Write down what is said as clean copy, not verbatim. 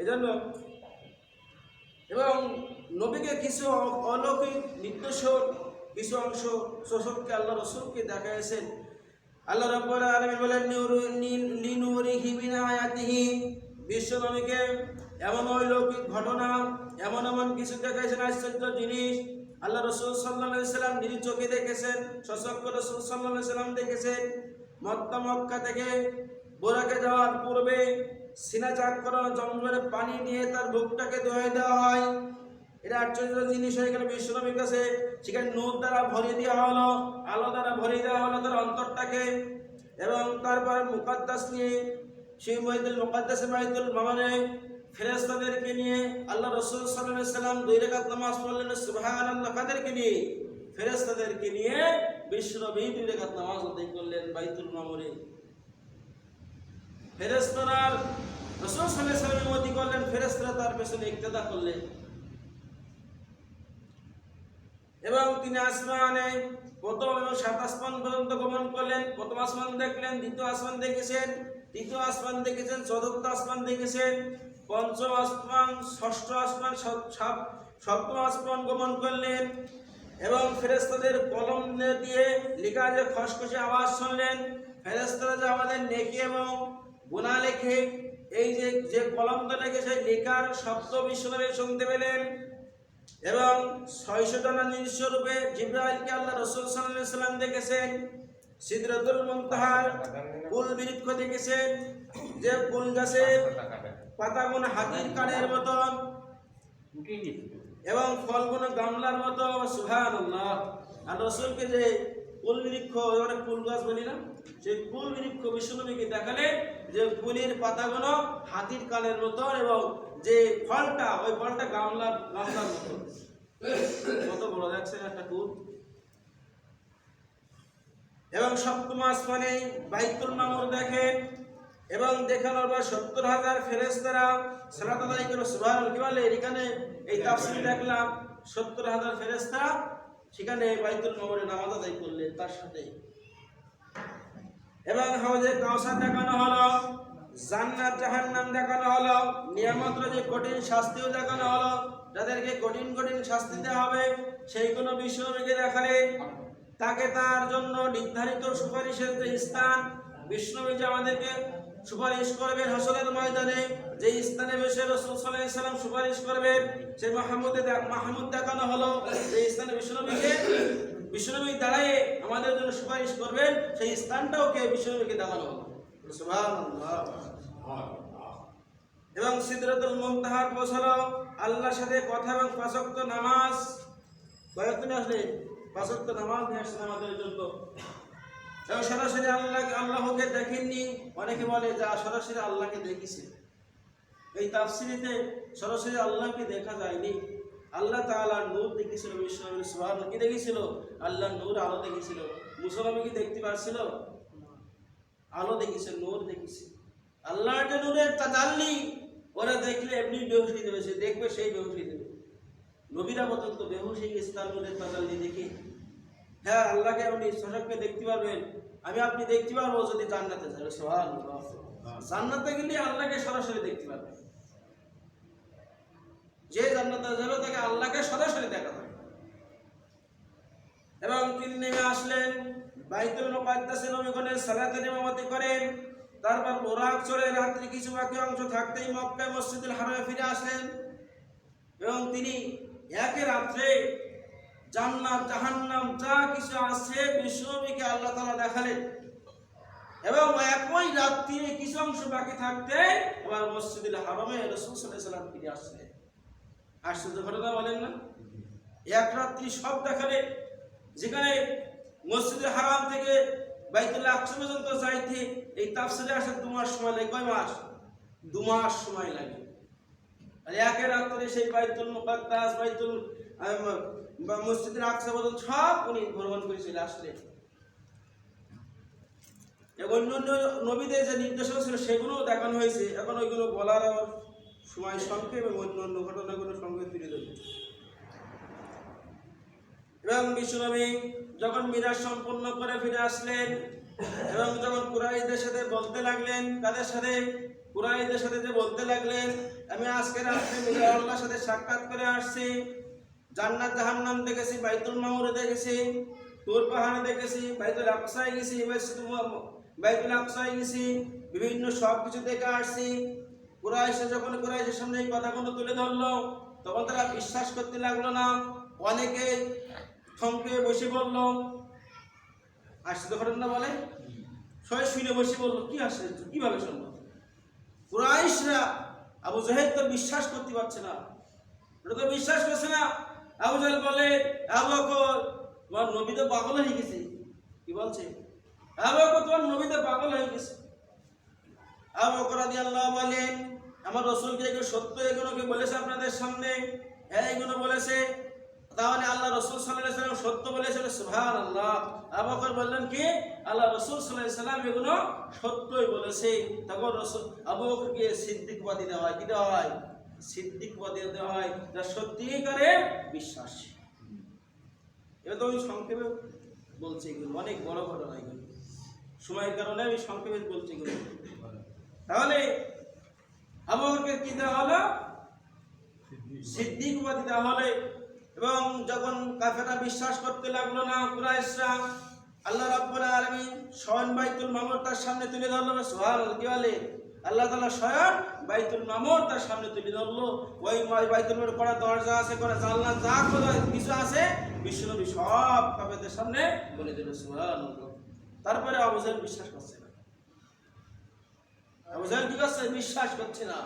এজন্য এবং নবীকে কিছু অলৌকিক নির্দেশক কিছু অংশ শোষককে আল্লাহ রসুলকে দেখাইছেন। আল্লাহ রাব্বুল আলামিন বলেন লিনুরিহি মিন আয়াতিহি, বিশ্ব নবীকে এমন অলৌকিক ঘটনা এমন এমন কিছু দেখাইছেন, আশ্চর্য জিনিস আল্লাহ রসুল সাল্লাল্লাহু আলাইহি সাল্লাম নিজ চোখে দেখেছেন। শোষক রসুল সাল্লাল্লাহু আলাইহি সাল্লাম দেখেছেন মক্কা থেকে বোরাকে যাওয়ার পূর্বে সিনা চাক করা জঙ্গলের পানি নিয়ে তার বুকটাকে ধুয়ে দেওয়া হয়। এটা আশ্চর্য জিনিস হয়ে গেল বিশ্বনবীর কাছে। সেখানে নূর দ্বারা ভরিয়ে দেওয়া হলো, আলো দ্বারা ভরিয়ে দেওয়া হলো তার অন্তরটাকে। এবং তারপর মুকাদ্দাস নিয়ে সেই বাইতুল মুকাদ্দাসে বাইতুল মামুনে ফেরেশতাদেরকে নিয়ে আল্লাহ রাসূল সাল্লাল্লাহু আলাইহি সাল্লাম 2 রাকাত নামাজ পড়লেন সুবহানাল্লাহ, কাদেরকে নিয়ে? ফেরেশতাদেরকে নিয়ে বিশ্বনবী 2 রাকাত নামাজ আদায় করলেন বাইতুল মামুনে। ফেরেশতারা রাসূল সাল্লাল্লাহু আলাইহি সাল্লামের ইমামতি করলেন, ফেরেশতারা তার পেছনে ইক্তেদা করলেন। এবং তিনি আসমানে প্রথম এবং 7 আসমান পর্যন্ত গমন করলেন। প্রথম আসমান দেখলেন, দ্বিতীয় আসমান দেখেছেন, তৃতীয় আসমান দেখেছেন, চতুর্থ আসমান দেখেছেন, পঞ্চম আসমান, ষষ্ঠ আসমান, সপ্তম আসমান গমন করলেন। এবং ফেরেশতাদের কলম দিয়ে লেখা যে খসখসে আওয়াজ শুনলেন। ফেরেশতারা যে আমাদের নেকি এবং গুনাহ লেখে, এই যে কলমটা লেখে সেই লেখার শব্দ বিশ্বনবী শুনতে পেলেন। এবং 600 টানা নিজস্ব রূপে জিবরাইলকে আল্লাহ রাসূল সাল্লাল্লাহু আলাইহি সাল্লাম দেখেছেন। সিদরাতুল মুনতাহার কুল বৃক্ষ দেখেছেন, যে কুল গাছের পাতাগুলো হাতির কানের মতন এবং ফলগুলো গামলার মতো। সুবহানাল্লাহ। আর রাসূলকে যে কুল বৃক্ষ, এবারে কুল গাছ বলি না, সেই কুল বৃক্ষ বিশ্বনবীকে দেখালে যে কুলের পাতাগুলো হাতির কানের মতো এবং যে ফলটা ওই ফলটা গামলার মতো। কত বড় দেখছেন একটা কুল। এবং সপ্তম আসমানে বাইতুল মামুর দেখেন এবং দেখানোর পর 70,000 ফেরেশতারা সালাত আদায় করে সুবহানাল্লাহ কি বলে। এখানে এই তাফসীর দেখলাম 70,000 ফেরেশতা সেখানে বাইতুল মামুরে নামাজ আদায় করলেন তার সাথে। এবং হাউজে কাউসার দেখানো হলো, জান্নাত জাহান্নাম দেখানো হলো, নিয়ামতের যে কঠিন শাস্তিও দেখানো হলো, যাদেরকে কঠিন কঠিন শাস্তি দেওয়া হবে সেইগুলো বিশ্বনবীকে দেখালেন। তাকে তার জন্য নির্ধারিত সুপারিশের যে স্থান, বিশ্বনবী যে আমাদেরকে সুপারিশ করবেন হাসরের ময়দানে, যে স্থানে বসে রাসূল সাল্লাল্লাহু আলাইহি সাল্লাম সুপারিশ করবেন সেই মাহমুদ দেখানো হলো। যে স্থানে বিশ্বনবী দাঁড়ায় আমাদের জন্য সুপারিশ করবেন সেই স্থানটাও কে বিশ্বনবীকে দেখানো হলো। সুবহানাল্লাহ। এবং সিদরাতুল মুনতাহার পৌঁছালো, আল্লাহর সাথে কথা এবং 5 ওয়াক্ত নামাজ। কয়েকদিন আসলে 5 ওয়াক্ত নামাজ নিয়ে আসছেন আমাদের জন্য। এবং সরাসরি আল্লাহকে দেখেননি, অনেকে বলে যা সরাসরি আল্লাহকে দেখেছে। এই তাফসীরেতে সরাসরি আল্লাহকে দেখা যায়নি। আল্লাহ তাআলা নূর দেখেছিল বিশ্বনবী। সুবহানাল্লাহ। কি দেখেছিল? আল্লাহ নূর, আলো দেখেছিল। মুসলমান কি দেখতে পারছিল? আলো দেখেছে, নূর দেখেছে। আল্লাহর যে নূরের তাজাল্লি, ওরা দেখলে এমনি বেহুশ হয়ে যাবে, সে দেখবে সেই বেহুশ হয়ে যাবে। নবীরা পর্যন্ত বেহুশ হয়ে গেছে তার নূরের তাজাল্লি দেখে। হ্যাঁ, আল্লাহকে আপনি সশককে দেখতে পারবেন, আপনি দেখতে পারবো যদি জান্নাতে যাবে। সুবহানাল্লাহ। জান্নাতে গেলে আল্লাহকে সরাসরি দেখতে পারবেন। যে জান্নাতে যাবে তাকে আল্লাহকে সরাসরি দেখা যাবে। এবং তিনি নেমে আসলেন বাইতুল মুকাদ্দাসে, নবীগণের সালাতের ইমামতি করেন। তারপর বুরাক চড়ে রাত্রি কিছু বাকি অংশ থাকতেই মক্কায় মসজিদুল হারামে ফিরে আসলেন। এবং তিনি একই রাত্রে জান্নাত জাহান্নাম যা কিছু আছে বিশ্বনবীকে আল্লাহ তাআলা দেখালেন। এবং একই রাত্রি কিছু অংশ বাকি থাকতে আবার মসজিদুল হারামে রাসূল সাল্লাল্লাহু আলাইহি সাল্লাম ফিরে আসলেন। আশ্চর্য ঘটনা বলেন না? এক রাত্রি সব দেখালেন। যেখানে মসজিদুল হারাম থেকে বাইতুল আকসা পর্যন্ত যাইতে এই তাফসীরে আসে 2 মাস সময় লাগে। কয় মাস? 2 মাস সময় লাগে। আর একের রাত্রে সেই বাইতুল মুকাদ্দাস, মসজিদুল আকসা পর্যন্ত সব উনি ভ্রমণ করে চলে আসলেন। অন্যান্য নবীদের যে নির্দেশনা ছিল সেগুলো দেখানো হয়েছে। এখন ওইগুলো বলার সময় সংক্ষেপ এবং অন্যান্য ঘটনাগুলো সংক্ষেপ তুলে ধরবে। এবং বিশ্বনবী যখন মিরাজ সম্পন্ন করে ফিরে আসলেন এবং যখন কুরাইশদের সাথে বলতে লাগলেন, তাদের সাথে কুরাইশদের সাথে যে বলতে লাগলেন আমি আজকে রাত্রে মিলে আল্লাহর সাথে সাক্ষাৎ করে আসছি, জান্নাত জাহান্নাম দেখেছি, বাইতুল মামুর দেখেছি, তুর পাহাড়ে দেখেছি, বাইতুল আকসায় গেছি, বাইতুল আকসায় গেছি, বিভিন্ন সব কিছু দেখে আসছি। কুরাইশের সামনে এই কথাগুলো তুলে ধরলো, তখন তারা বিশ্বাস করতে লাগলো না। অনেকে থমকে বসে বললো, আসছে তো ঘটনা বলে, সবাই শুনে বসে বললো কি আসছে, কিভাবে সম্ভব? কুরাইশরা আবু জাহেল তো বিশ্বাস করতে পারছে না, ওটা তো বিশ্বাস করছে না। আবু জাহেল বলে, আবু বকর তোমার নবী তো পাগল হয়ে গেছে। কি বলছে? আবু বকর তোমার নবী তো পাগল হয়ে গেছে। আবু বকর রাদিয়াল্লাহু বলেন, আমার রাসূলকে এগুলো সত্য, এগুলোকে বলেছে আপনাদের সামনে? হ্যাঁ, এগুলো বলেছে। তাহলে আল্লাহ রাসূল সাল্লাল্লাহু আলাইহি ওয়াসাল্লাম সত্য বলেছেন? সুবহানাল্লাহ। আবু বকর বললেন কি, আল্লাহ রাসূল সাল্লাল্লাহু আলাইহি ওয়াসাল্লাম এগুলো সত্যই বলেছে। তখন রাসূল আবু বকরকে সিদ্দিক উপাধি দেওয়া হয়। কি দেওয়া হয়? সিদ্দিক উপাধি দেওয়া হয়, যা সত্যিকারের বিশ্বাস। এবার তো আমি সংক্ষেপে বলছি, এগুলো অনেক বড় ঘটনা, এগুলো সময়ের কারণে আমি সংক্ষেপে বলছি এগুলো। তাহলে আবু বকরকে কি দেওয়া হলো? সিদ্দিক উপাধি দেওয়া হলে। এবং যখন কাফেররা বিশ্বাস করতে লাগলো না, কুরাইশরা, আল্লাহ রাব্বুল আলামিন স্বয়ং বাইতুল মামুর তার সামনে তুলে ধরলো। সুবহানাল্লাহ। কি বলে? আল্লাহ তাআলা স্বয়ং বাইতুল মামুর তার সামনে তুলে ধরলো। ওই বাইতুল মামুর করা দরজা আছে, করা জানলা, যা কিছু আছে, বিশ্বনবী সব কাফেরদের সামনে বলে দিল। সুবহানাল্লাহ। তারপরে আবু জাহেল বিশ্বাস করছে না। আবু জাহেল কি করছে? বিশ্বাস করছে না।